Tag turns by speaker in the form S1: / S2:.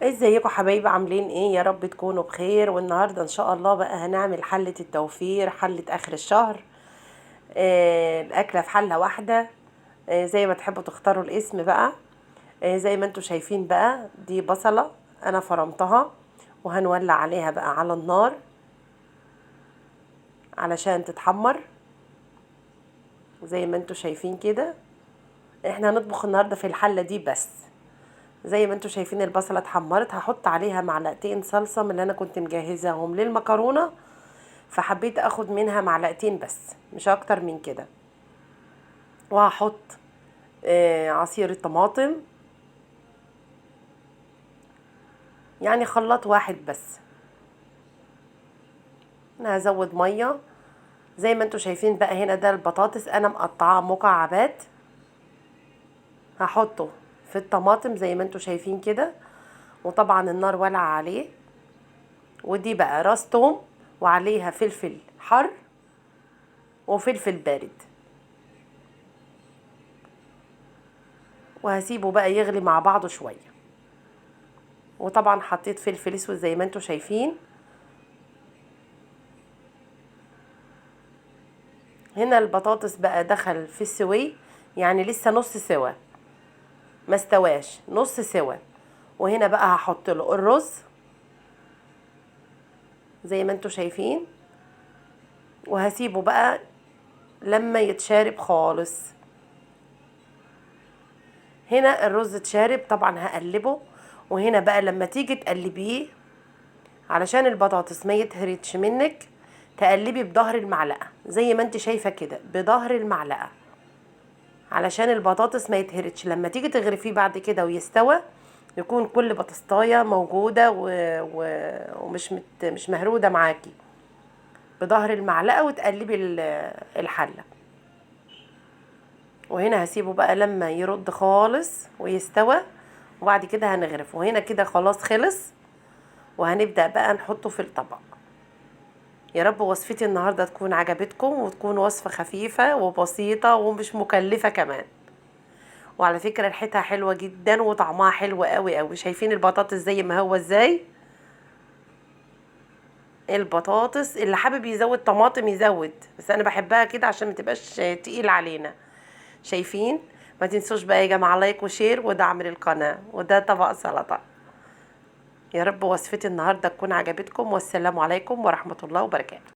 S1: ازيكم حبايبي؟ عاملين ايه؟ يا رب تكونوا بخير. والنهارده ان شاء الله بقى هنعمل حلة التوفير، حلة اخر الشهر. الاكلة في حلة واحدة. زي ما تحبوا تختاروا الاسم بقى. زي ما انتوا شايفين بقى، دي بصلة انا فرمتها وهنولع عليها بقى على النار علشان تتحمر. زي ما انتوا شايفين كده، احنا هنطبخ النهارده في الحلة دي بس. زي ما انتوا شايفين البصلة اتحمرت، هحط عليها معلقتين صلصة من اللي انا كنت مجهزاهم للمكرونة، فحبيت اخد منها معلقتين بس مش اكتر من كده. وهحط عصير الطماطم، يعني خلاط واحد بس. انا هزود ميه. زي ما انتوا شايفين بقى هنا، ده البطاطس انا مقطعاه مكعبات، هحطه في الطماطم زي ما انتوا شايفين كده. وطبعا النار ولع عليه. ودي بقى راس توم، وعليها فلفل حر وفلفل بارد، وهسيبه بقى يغلي مع بعضه شويه. وطبعا حطيت فلفل اسود زي ما انتوا شايفين. هنا البطاطس بقى دخل في السوي، يعني لسه نص سوا، ما استواش، نص سوا. وهنا بقى هحط له الرز زي ما انتوا شايفين، وهسيبه بقى لما يتشارب خالص. هنا الرز اتشارب، طبعا هقلبه. وهنا بقى لما تيجي تقلبيه، علشان البطاطس ما يتهرتش منك، تقلبي بظهر المعلقة زي ما انت شايفة كده، بظهر المعلقة، علشان البطاطس ما يتهرتش. لما تيجي تغرفيه بعد كده ويستوى، يكون كل بطاطايه موجوده ومش مش مهروده معاكي، بظهر المعلقه وتقلبي الحله. وهنا هسيبه بقى لما يرد خالص ويستوى، وبعد كده هنغرفه. وهنا كده خلاص خلص، وهنبدأ بقى نحطه في الطبق. يا رب وصفتي النهارده تكون عجبتكم، وتكون وصفة خفيفة وبسيطة ومش مكلفة كمان. وعلى فكرة ريحتها حلوة جدا وطعمها حلو قوي قوي. شايفين البطاطس زي ما هو ازاي؟ البطاطس اللي حابب يزود طماطم يزود، بس انا بحبها كده عشان ما تبقاش تقيل علينا. شايفين؟ ما تنسوش بقى يا جماعة لايك وشير ودعم للقناة. وده طبق سلطة. يا رب وصفتي النهاردة تكون عجبتكم، والسلام عليكم ورحمة الله وبركاته.